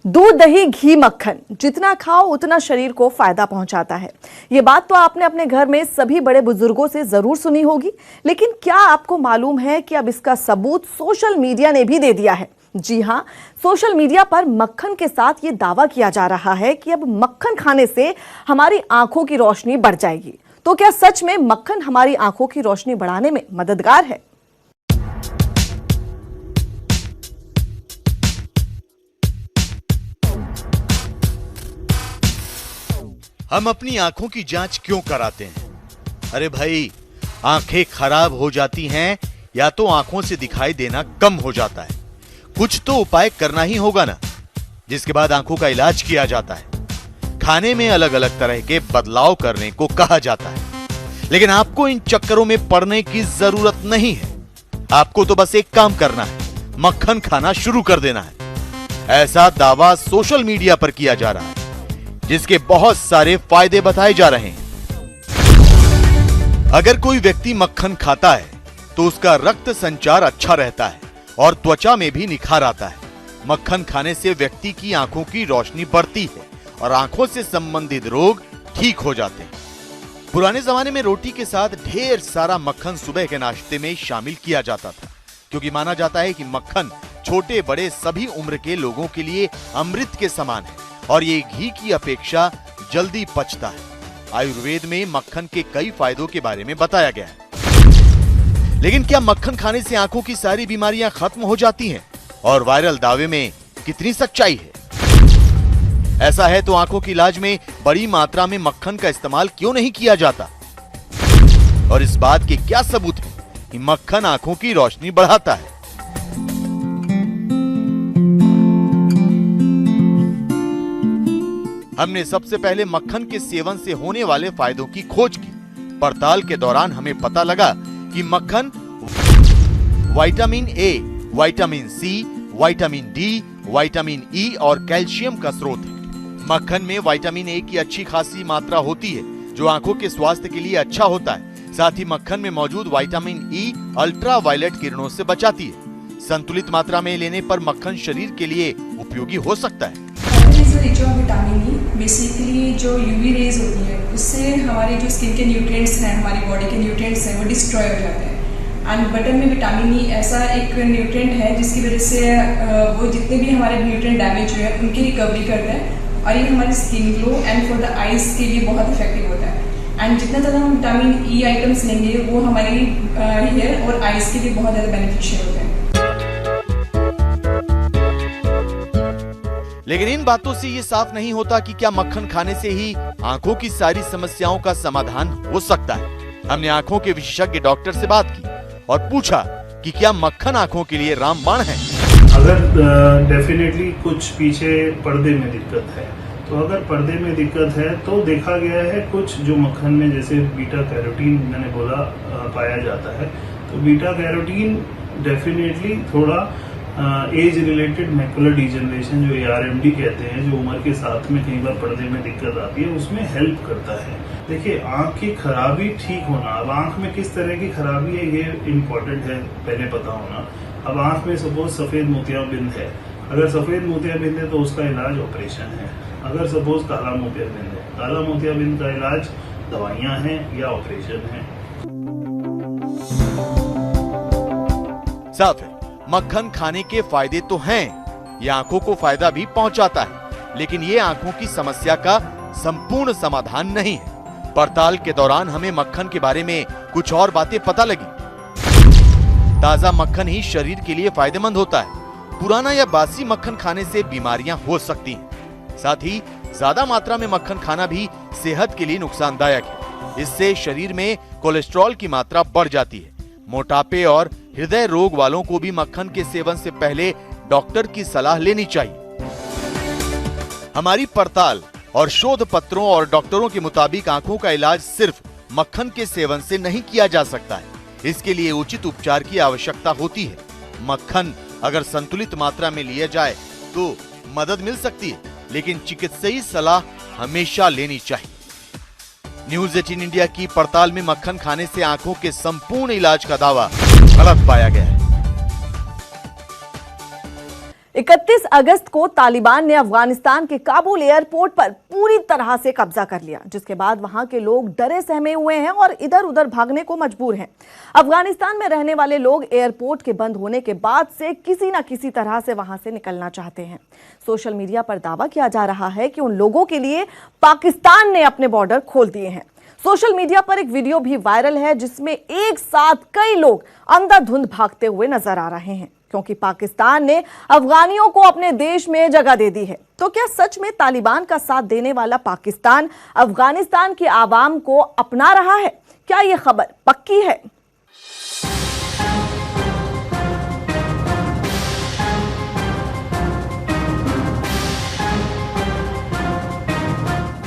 दूध, दही, घी, मक्खन जितना खाओ उतना शरीर को फायदा पहुंचाता है। ये बात तो आपने अपने घर में सभी बड़े बुजुर्गों से जरूर सुनी होगी, लेकिन क्या आपको मालूम है कि अब इसका सबूत सोशल मीडिया ने भी दे दिया है। जी हां, सोशल मीडिया पर मक्खन के साथ ये दावा किया जा रहा है कि अब मक्खन खाने से हमारी आंखों की रोशनी बढ़ जाएगी। तो क्या सच में मक्खन हमारी आंखों की रोशनी बढ़ाने में मददगार है? हम अपनी आंखों की जांच क्यों कराते हैं? अरे भाई, आंखें खराब हो जाती हैं या तो आंखों से दिखाई देना कम हो जाता है। कुछ तो उपाय करना ही होगा ना, जिसके बाद आंखों का इलाज किया जाता है। खाने में अलग अलग तरह के बदलाव करने को कहा जाता है, लेकिन आपको इन चक्करों में पड़ने की जरूरत नहीं है। आपको तो बस एक काम करना है, मक्खन खाना शुरू कर देना है। ऐसा दावा सोशल मीडिया पर किया जा रहा है, जिसके बहुत सारे फायदे बताए जा रहे हैं। अगर कोई व्यक्ति मक्खन खाता है तो उसका रक्त संचार अच्छा रहता है और त्वचा में भी निखार आता है। मक्खन खाने से व्यक्ति की आंखों की रोशनी बढ़ती है और आंखों से संबंधित रोग ठीक हो जाते हैं। पुराने जमाने में रोटी के साथ ढेर सारा मक्खन सुबह के नाश्ते में शामिल किया जाता था, क्योंकि माना जाता है कि मक्खन छोटे बड़े सभी उम्र के लोगों के लिए अमृत के समान है और ये घी की अपेक्षा जल्दी पचता है। आयुर्वेद में मक्खन के कई फायदों के बारे में बताया गया है। लेकिन क्या मक्खन खाने से आंखों की सारी बीमारियां खत्म हो जाती हैं? और वायरल दावे में कितनी सच्चाई है? ऐसा है तो आंखों के इलाज में बड़ी मात्रा में मक्खन का इस्तेमाल क्यों नहीं किया जाता? और इस बात के क्या सबूत है कि मक्खन आंखों की रोशनी बढ़ाता है? हमने सबसे पहले मक्खन के सेवन से होने वाले फायदों की खोज की। पड़ताल के दौरान हमें पता लगा कि मक्खन vitamin a, vitamin c, vitamin d, vitamin e और कैल्शियम का स्रोत है। मक्खन में विटामिन ए की अच्छी खासी मात्रा होती है, जो आंखों के स्वास्थ्य के लिए अच्छा होता है। साथ ही मक्खन में मौजूद विटामिन ई अल्ट्रा वायलेट किरणों से बचाती है। संतुलित मात्रा में लेने पर मक्खन शरीर के लिए उपयोगी हो सकता है। विटामिन ई बेसिकली जो यूवी रेज होती है, उससे हमारे जो स्किन के न्यूट्रिएंट्स हैं, हमारी बॉडी के न्यूट्रिएंट्स हैं, वो डिस्ट्रॉय हो जाते हैं। एंड बटर में विटामिन ई ऐसा एक न्यूट्रिएंट है जिसकी वजह से वो जितने भी हमारे न्यूट्रिएंट डैमेज हुए हैं उनकी रिकवरी करता है और ये हमारी skin glow and for the eyes के लिए बहुत इफेक्टिव होता है। एंड जितना ज़्यादा हम विटामिन ई आइटम्स लेंगे वो हमारी हेयर और आइज के लिए बहुत ज़्यादा बेनिफिशियल होता है। लेकिन इन बातों से ये साफ नहीं होता कि क्या मक्खन खाने से ही आंखों की सारी समस्याओं का समाधान हो सकता है। हमने आंखों के विशेषज्ञ डॉक्टर से बात की और पूछा कि क्या मक्खन आंखों के लिए रामबाण है। अगर डेफिनेटली कुछ पीछे पर्दे में दिक्कत है, तो अगर पर्दे में दिक्कत है तो देखा गया है कुछ जो मक्खन में जैसे बीटा कैरोटीन मैंने बोला पाया जाता है, तो बीटा कैरोटीन डेफिनेटली थोड़ा एज रिलेटेड मैकुलर डिजेनरेशन जो ARMD कहते हैं, जो उम्र के साथ में कई बार पर्दे में दिक्कत आती है, उसमें हेल्प करता है। देखिए, आंख की खराबी ठीक होना, अब आंख में किस तरह की खराबी है ये इम्पोर्टेंट है पहले पता होना। अब आंख में सपोज सफेद मोतियाबिंद है, अगर सफेद मोतियाबिंद है तो उसका इलाज ऑपरेशन है। अगर सपोज काला मोतियाबिंद है, काला मोतियाबिंद का इलाज दवाइयां हैं या ऑपरेशन है। साफ है, मक्खन खाने के फायदे तो हैं, ये आंखों को फायदा भी पहुंचाता है, लेकिन ये आंखों की समस्या का संपूर्ण समाधान नहीं है। पड़ताल के दौरान हमें मक्खन के बारे में कुछ और बातें पता लगी। ताजा मक्खन ही शरीर के लिए फायदेमंद होता है। पुराना या बासी मक्खन खाने से बीमारियां हो सकती हैं। साथ ही ज्यादा मात्रा में मक्खन खाना भी सेहत के लिए नुकसानदायक है। इससे शरीर में कोलेस्ट्रॉल की मात्रा बढ़ जाती है। मोटापे और हृदय रोग वालों को भी मक्खन के सेवन से पहले डॉक्टर की सलाह लेनी चाहिए। हमारी पड़ताल और शोध पत्रों और डॉक्टरों के मुताबिक आंखों का इलाज सिर्फ मक्खन के सेवन से नहीं किया जा सकता है। इसके लिए उचित उपचार की आवश्यकता होती है। मक्खन अगर संतुलित मात्रा में लिया जाए तो मदद मिल सकती है, लेकिन चिकित्सकीय सलाह हमेशा लेनी चाहिए। न्यूज़ 18 इंडिया की पड़ताल में मक्खन खाने से आंखों के संपूर्ण इलाज का दावा गलत पाया गया है। 31 अगस्त को तालिबान ने अफगानिस्तान के काबुल एयरपोर्ट पर पूरी तरह से कब्जा कर लिया, जिसके बाद वहां के लोग डरे सहमे हुए हैं और इधर उधर भागने को मजबूर हैं। अफगानिस्तान में रहने वाले लोग एयरपोर्ट के बंद होने के बाद से किसी न किसी तरह से वहां से निकलना चाहते हैं। सोशल मीडिया पर दावा किया जा रहा है कि उन लोगों के लिए पाकिस्तान ने अपने बॉर्डर खोल दिए हैं। सोशल मीडिया पर एक वीडियो भी वायरल है जिसमें एक साथ कई लोग अंधाधुंध भागते हुए नजर आ रहे हैं, क्योंकि पाकिस्तान ने अफगानियों को अपने देश में जगह दे दी है। तो क्या सच में तालिबान का साथ देने वाला पाकिस्तान अफगानिस्तान की आवाम को अपना रहा है? क्या यह खबर पक्की है?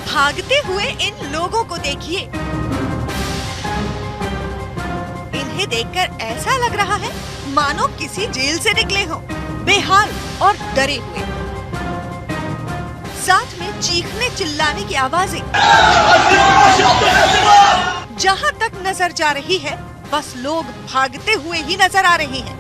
भागते हुए इन लोगों को देखिए। इन्हें देखकर ऐसा लग रहा है मानो किसी जेल से निकले हों, बेहाल और डरे हुए। साथ में चीखने चिल्लाने की आवाजें। जहां तक नजर जा रही है बस लोग भागते हुए ही नजर आ रहे हैं।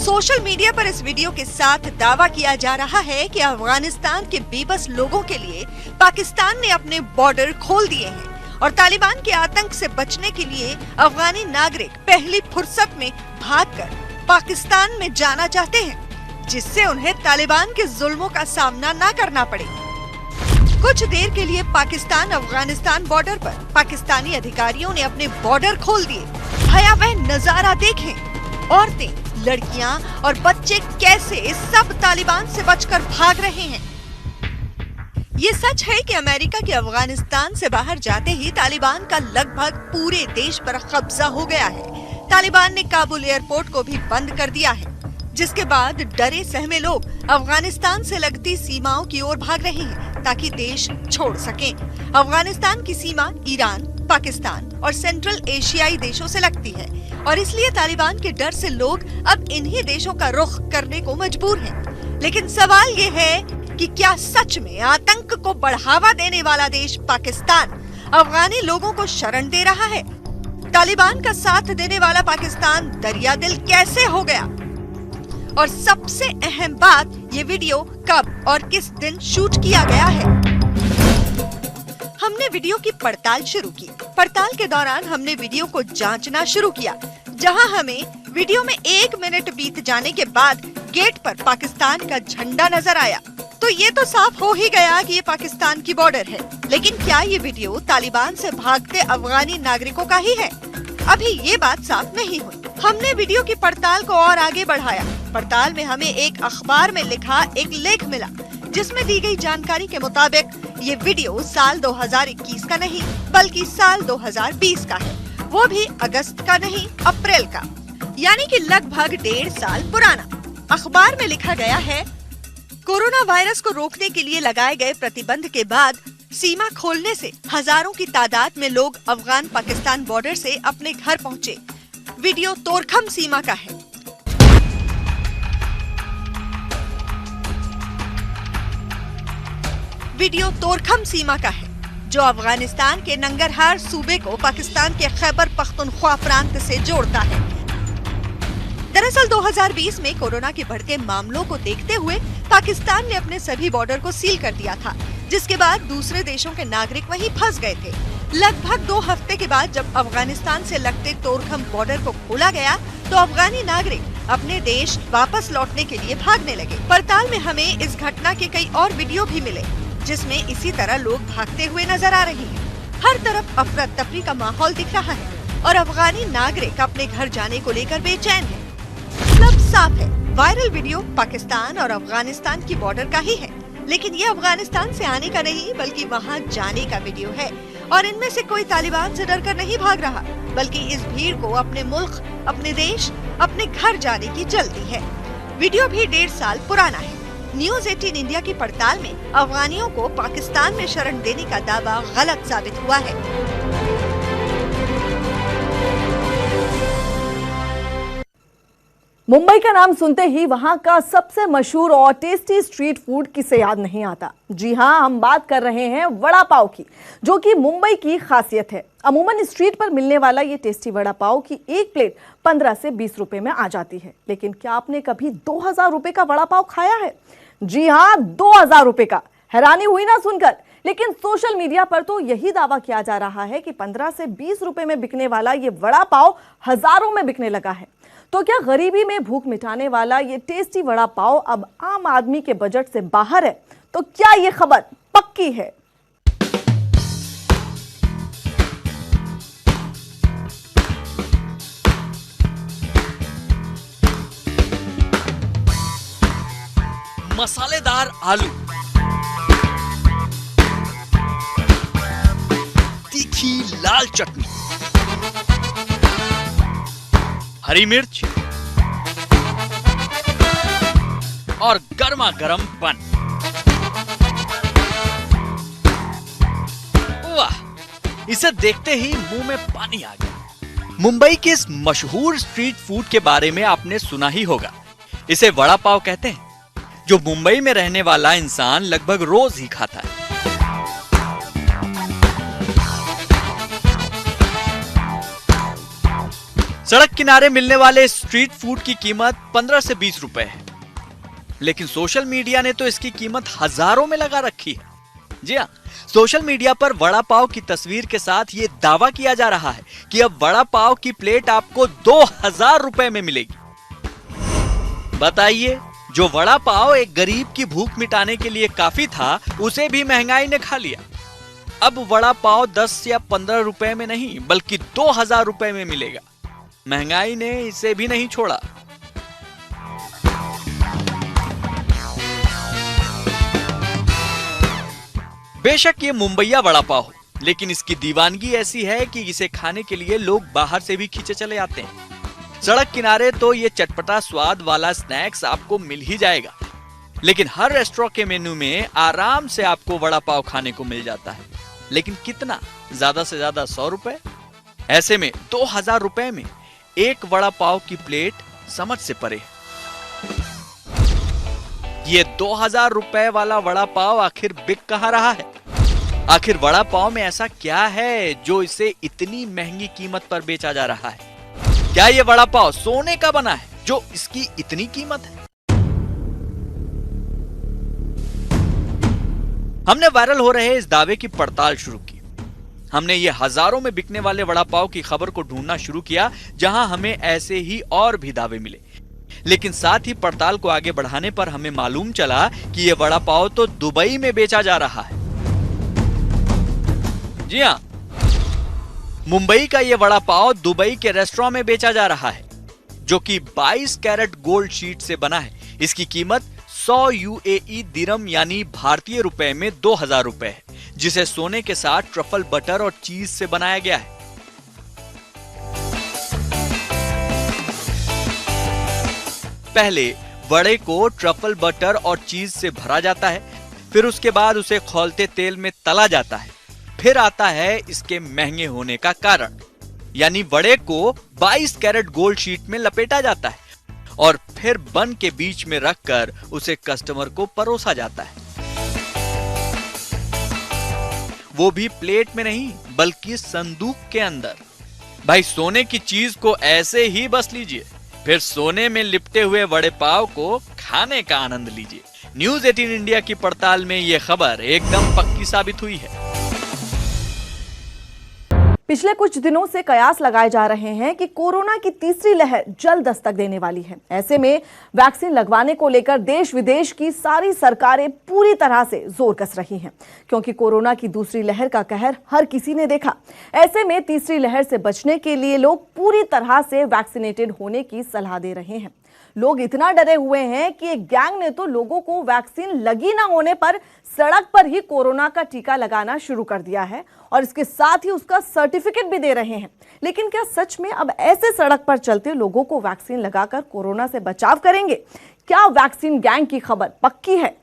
सोशल मीडिया पर इस वीडियो के साथ दावा किया जा रहा है कि अफगानिस्तान के बेबस लोगों के लिए पाकिस्तान ने अपने बॉर्डर खोल दिए हैं और तालिबान के आतंक से बचने के लिए अफगानी नागरिक पहली फुर्सत में भागकर पाकिस्तान में जाना चाहते हैं, जिससे उन्हें तालिबान के जुल्मों का सामना न करना पड़े। कुछ देर के लिए पाकिस्तान अफगानिस्तान बॉर्डर पर पाकिस्तानी अधिकारियों ने अपने बॉर्डर खोल दिए। भयावह नजारा देखें, औरतें, लड़कियां और बच्चे कैसे इस सब तालिबान से बचकर भाग रहे हैं। ये सच है कि अमेरिका के अफगानिस्तान से बाहर जाते ही तालिबान का लगभग पूरे देश पर कब्जा हो गया है। तालिबान ने काबुल एयरपोर्ट को भी बंद कर दिया है, जिसके बाद डरे सहमे लोग अफगानिस्तान से लगती सीमाओं की ओर भाग रहे हैं ताकि देश छोड़ सकें। अफगानिस्तान की सीमा ईरान, पाकिस्तान और सेंट्रल एशियाई देशों से लगती है और इसलिए तालिबान के डर से लोग अब इन्हीं देशों का रुख करने को मजबूर हैं। लेकिन सवाल ये है कि क्या सच में आतंक को बढ़ावा देने वाला देश पाकिस्तान अफगानी लोगों को शरण दे रहा है? तालिबान का साथ देने वाला पाकिस्तान दरियादिल कैसे हो गया? और सबसे अहम बात, ये वीडियो कब और किस दिन शूट किया गया है? हमने वीडियो की पड़ताल शुरू की। पड़ताल के दौरान हमने वीडियो को जांचना शुरू किया, जहां हमें वीडियो में 1 मिनट बीत जाने के बाद गेट पर पाकिस्तान का झंडा नजर आया। तो ये तो साफ हो ही गया कि ये पाकिस्तान की बॉर्डर है। लेकिन क्या ये वीडियो तालिबान से भागते अफगानी नागरिकों का ही है? अभी ये बात साफ नहीं हुई। हमने वीडियो की पड़ताल को और आगे बढ़ाया। पड़ताल में हमें एक अखबार में लिखा एक लेख मिला, जिसमें दी गई जानकारी के मुताबिक ये वीडियो साल 2021 का नहीं बल्कि साल 2020 का है, वो भी अगस्त का नहीं अप्रैल का, यानी कि लगभग 1.5 साल पुराना। अखबार में लिखा गया है, कोरोना वायरस को रोकने के लिए लगाए गए प्रतिबंध के बाद सीमा खोलने से हजारों की तादाद में लोग अफगान पाकिस्तान बॉर्डर से अपने घर पहुंचे। वीडियो तोरखम सीमा का है। वीडियो तोरखम सीमा का है, जो अफगानिस्तान के नंगरहार सूबे को पाकिस्तान के खैबर पख्तूनख्वा प्रांत से जोड़ता है। दरअसल 2020 में कोरोना के बढ़ते मामलों को देखते हुए पाकिस्तान ने अपने सभी बॉर्डर को सील कर दिया था, जिसके बाद दूसरे देशों के नागरिक वहीं फंस गए थे। लगभग 2 हफ्ते के बाद जब अफगानिस्तान से लगते तोरखम बॉर्डर को खोला गया तो अफगानी नागरिक अपने देश वापस लौटने के लिए भागने लगे। पड़ताल में हमें इस घटना के कई और वीडियो भी मिले, जिसमें इसी तरह लोग भागते हुए नजर आ रहे हैं। हर तरफ अफरा तफरी का माहौल दिख रहा है और अफगानी नागरिक अपने घर जाने को लेकर बेचैन है। मतलब साफ है, वायरल वीडियो पाकिस्तान और अफगानिस्तान की बॉर्डर का ही है, लेकिन ये अफगानिस्तान से आने का नहीं बल्कि वहाँ जाने का वीडियो है। और इनमें से कोई तालिबान से डरकर नहीं भाग रहा, बल्कि इस भीड़ को अपने मुल्क, अपने देश, अपने घर जाने की जल्दी है। वीडियो भी 1.5 साल पुराना है। न्यूज़ 18 इंडिया की पड़ताल में अफगानियों को पाकिस्तान में शरण देने का दावा गलत साबित हुआ है। मुंबई का नाम सुनते ही वहां का सबसे मशहूर और टेस्टी स्ट्रीट फूड किसे याद नहीं आता। जी हां, हम बात कर रहे हैं वड़ा पाव की, जो कि मुंबई की खासियत है। अमूमन स्ट्रीट पर मिलने वाला ये टेस्टी वड़ा पाव की एक प्लेट 15 से 20 रुपए में आ जाती है। लेकिन क्या आपने कभी 2000 रुपए का वड़ा पाव खाया है? जी हां, 2000 रुपए का। हैरानी हुई ना सुनकर, लेकिन सोशल मीडिया पर तो यही दावा किया जा रहा है कि 15 से 20 रुपए में बिकने वाला ये वड़ा पाव हजारों में बिकने लगा है। तो क्या गरीबी में भूख मिटाने वाला ये टेस्टी वड़ा पाव अब आम आदमी के बजट से बाहर है? तो क्या ये खबर पक्की है? मसालेदार आलू, तीखी लाल चटनी, हरी मिर्च और गर्मा गर्म बन। वाह, इसे देखते ही मुंह में पानी आ गया। मुंबई के इस मशहूर स्ट्रीट फूड के बारे में आपने सुना ही होगा। इसे वड़ा पाव कहते हैं, जो मुंबई में रहने वाला इंसान लगभग रोज ही खाता है। सड़क किनारे मिलने वाले स्ट्रीट फूड की कीमत 15 से 20 रुपए है, लेकिन सोशल मीडिया ने तो इसकी कीमत हजारों में लगा रखी है। जी हां, सोशल मीडिया पर वड़ा पाव की तस्वीर के साथ यह दावा किया जा रहा है कि अब वड़ा पाव की प्लेट आपको 2000 रुपए में मिलेगी। बताइए, जो वड़ा पाव एक गरीब की भूख मिटाने के लिए काफी था, उसे भी महंगाई ने खा लिया। अब वड़ा पाव 10 या 15 रुपए में नहीं, बल्कि 2000 रुपए में मिलेगा। महंगाई ने इसे भी नहीं छोड़ा। बेशक ये मुंबईया वड़ा पाव हो, लेकिन इसकी दीवानगी ऐसी है कि इसे खाने के लिए लोग बाहर से भी खींचे चले आते हैं। सड़क किनारे तो ये चटपटा स्वाद वाला स्नैक्स आपको मिल ही जाएगा, लेकिन हर रेस्टोरेंट के मेनू में आराम से आपको वड़ा पाव खाने को मिल जाता है। लेकिन कितना? ज्यादा से ज्यादा 100 रुपए। ऐसे में 2000 रुपए में एक वड़ा पाव की प्लेट समझ से परे। ये 2000 रुपए वाला वड़ा पाव आखिर बिक कहां रहा है? आखिर वड़ा पाव में ऐसा क्या है जो इसे इतनी महंगी कीमत पर बेचा जा रहा है? क्या ये वड़ा पाव सोने का बना है जो इसकी इतनी कीमत है? हमने वायरल हो रहे इस दावे की पड़ताल शुरू की। हमने ये हजारों में बिकने वाले वड़ा पाव की खबर को ढूंढना शुरू किया, जहां हमें ऐसे ही और भी दावे मिले। लेकिन साथ ही पड़ताल को आगे बढ़ाने पर हमें मालूम चला कि यह वड़ा पाव तो दुबई में बेचा जा रहा है। जी हां, मुंबई का यह वड़ा पाव दुबई के रेस्टोरेंट में बेचा जा रहा है, जो कि 22 कैरेट गोल्ड शीट से बना है। इसकी कीमत 100 UAE दिरहम यानी भारतीय रुपए में 2000 रुपए है, जिसे सोने के साथ ट्रफल बटर और चीज से बनाया गया है। पहले वड़े को ट्रफल बटर और चीज से भरा जाता है, फिर उसके बाद उसे खौलते तेल में तला जाता है। फिर आता है इसके महंगे होने का कारण, यानी वड़े को 22 कैरेट गोल्ड शीट में लपेटा जाता है और फिर बन के बीच में रखकर उसे कस्टमर को परोसा जाता है। वो भी प्लेट में नहीं, बल्कि संदूक के अंदर। भाई, सोने की चीज को ऐसे ही बस लीजिए, फिर सोने में लिपटे हुए वड़े पाव को खाने का आनंद लीजिए। न्यूज़ 18 इंडिया की पड़ताल में यह खबर एकदम पक्की साबित हुई है। पिछले कुछ दिनों से कयास लगाए जा रहे हैं कि कोरोना की तीसरी लहर जल्द दस्तक देने वाली है। ऐसे में वैक्सीन लगवाने को लेकर देश विदेश की सारी सरकारें पूरी तरह से जोर कस रही हैं, क्योंकि कोरोना की दूसरी लहर का कहर हर किसी ने देखा। ऐसे में तीसरी लहर से बचने के लिए लोग पूरी तरह से वैक्सीनेटेड होने की सलाह दे रहे हैं। लोग इतना डरे हुए हैं कि एक गैंग ने तो लोगों को वैक्सीन लगी ना होने पर सड़क पर ही कोरोना का टीका लगाना शुरू कर दिया है और इसके साथ ही उसका सर्टिफिकेट भी दे रहे हैं। लेकिन क्या सच में अब ऐसे सड़क पर चलते लोगों को वैक्सीन लगाकर कोरोना से बचाव करेंगे? क्या वैक्सीन गैंग की खबर पक्की है?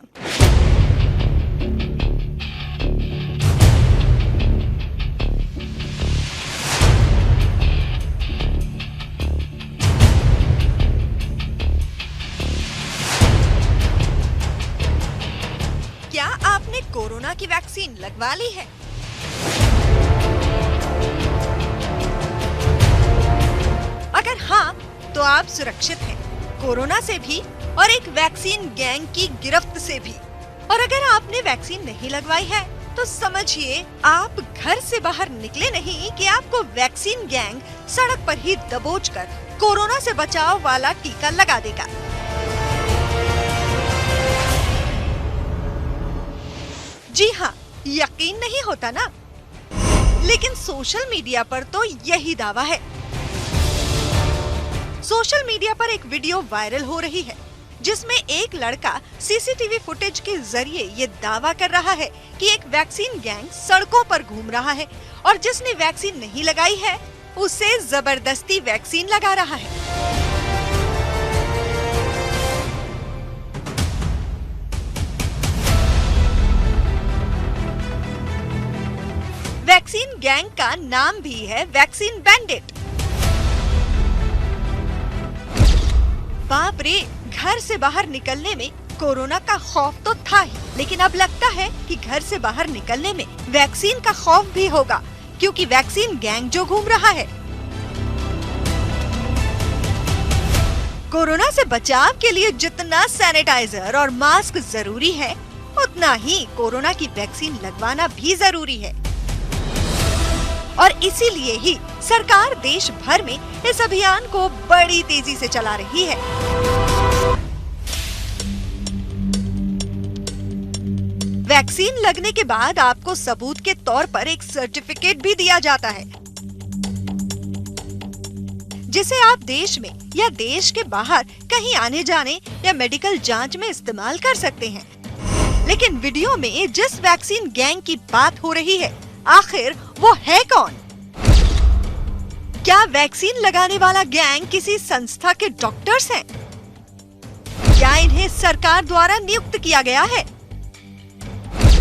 क्या आपने कोरोना की वैक्सीन लगवा ली है? अगर हाँ, तो आप सुरक्षित हैं, कोरोना से भी और एक वैक्सीन गैंग की गिरफ्त से भी। और अगर आपने वैक्सीन नहीं लगवाई है, तो समझिए आप घर से बाहर निकले नहीं कि आपको वैक्सीन गैंग सड़क पर ही दबोचकर कोरोना से बचाव वाला टीका लगा देगा। जी हाँ, यकीन नहीं होता ना? लेकिन सोशल मीडिया पर तो यही दावा है। सोशल मीडिया पर एक वीडियो वायरल हो रही है जिसमें एक लड़का सीसीटीवी फुटेज के जरिए ये दावा कर रहा है कि एक वैक्सीन गैंग सड़कों पर घूम रहा है और जिसने वैक्सीन नहीं लगाई है उसे जबरदस्ती वैक्सीन लगा रहा है। वैक्सीन गैंग का नाम भी है वैक्सीन बैंडिट। बाप रे, घर से बाहर निकलने में कोरोना का खौफ तो था ही, लेकिन अब लगता है कि घर से बाहर निकलने में वैक्सीन का खौफ भी होगा, क्योंकि वैक्सीन गैंग जो घूम रहा है। कोरोना से बचाव के लिए जितना सैनिटाइजर और मास्क जरूरी है, उतना ही कोरोना की वैक्सीन लगवाना भी जरूरी है। और इसीलिए ही सरकार देश भर में इस अभियान को बड़ी तेजी से चला रही है। वैक्सीन लगने के बाद आपको सबूत के तौर पर एक सर्टिफिकेट भी दिया जाता है, जिसे आप देश में या देश के बाहर कहीं आने जाने या मेडिकल जांच में इस्तेमाल कर सकते हैं। लेकिन वीडियो में जिस वैक्सीन गैंग की बात हो रही है, आखिर वो है कौन? क्या वैक्सीन लगाने वाला गैंग किसी संस्था के डॉक्टर्स हैं? क्या इन्हें सरकार द्वारा नियुक्त किया गया है?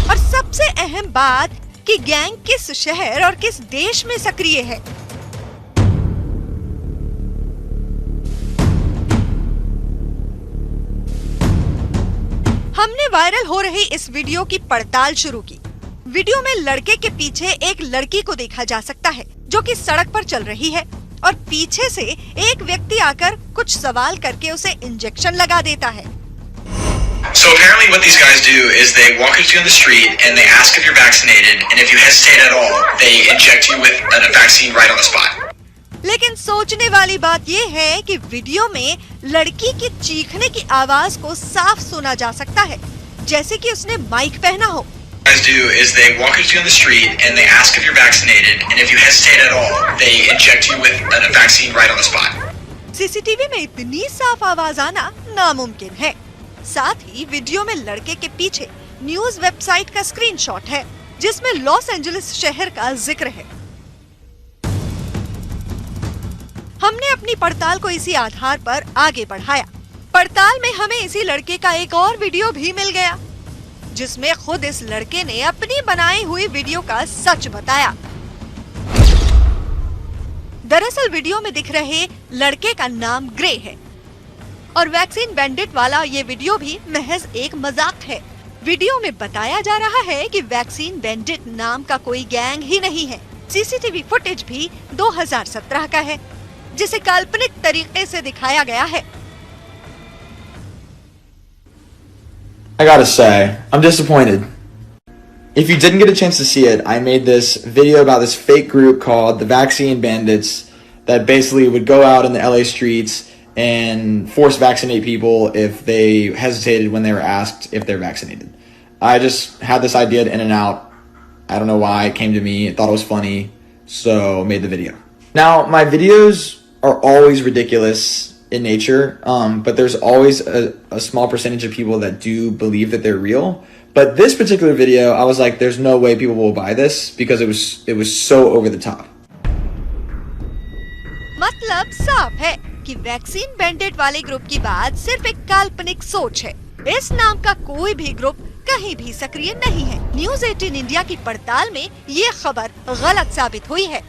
और सबसे अहम बात कि गैंग किस शहर और किस देश में सक्रिय है? हमने वायरल हो रही इस वीडियो की पड़ताल शुरू की। वीडियो में लड़के के पीछे एक लड़की को देखा जा सकता है जो कि सड़क पर चल रही है और पीछे से एक व्यक्ति आकर कुछ सवाल करके उसे इंजेक्शन लगा देता है। So apparently what these guys do is they walk up to you on the street and they ask if you're vaccinated, and if you hesitate at all, they inject you with a vaccine right on the spot. लेकिन सोचने वाली बात ये है कि video में लड़की की चीखने की आवाज को साफ सुना जा सकता है, जैसे कि उसने माइक पहना हो। What they do is they walk up to you on the street and they ask if you're vaccinated, and if you hesitate at all, they inject you with a vaccine right on the spot. CCTV में इतनी साफ आवाज आना नामुमकिन है। साथ ही video में लड़के के पीछे न्यूज वेबसाइट का स्क्रीनशॉट है, जिसमें लॉस एंजलिस शहर का जिक्र है। हमने अपनी पड़ताल को इसी आधार पर आगे बढ़ाया। पड़ताल में हमें इसी लड़के का एक और वीडियो भी मिल गया, जिसमें खुद इस लड़के ने अपनी बनाई हुई वीडियो का सच बताया। दरअसल वीडियो में दिख रहे लड़के का नाम ग्रे है और वैक्सीन बैंडिट वाला ये वीडियो भी महज एक मजाक है। वीडियो में बताया जा रहा है कि वैक्सीन बैंडिट नाम का कोई गैंग ही नहीं है। सीसीटीवी फुटेज भी 2017 का है, जिसे काल्पनिक तरीके से दिखाया गया है। I gotta say, I'm disappointed. If you didn't get a chance to see it, I made this video about this fake group called the Vaccine Bandits that basically would go out in the LA streets and force vaccinate people if they hesitated when they were asked if they're vaccinated. I just had this idea in and out. I don't know why it came to me. I thought it was funny, so made the video. Now, my videos are always ridiculous in nature, but there's always a small percentage of people that do believe that they're real. But this particular video, I was like, there's no way people will buy this because it was so over the top. मतलब साफ है कि vaccine bandit वाले group की बात सिर्फ एक काल्पनिक सोच है। इस नाम का कोई भी ग्रुप कहीं भी सक्रिय नहीं है। न्यूज़ 18 इंडिया की पड़ताल में ये खबर गलत साबित हुई है।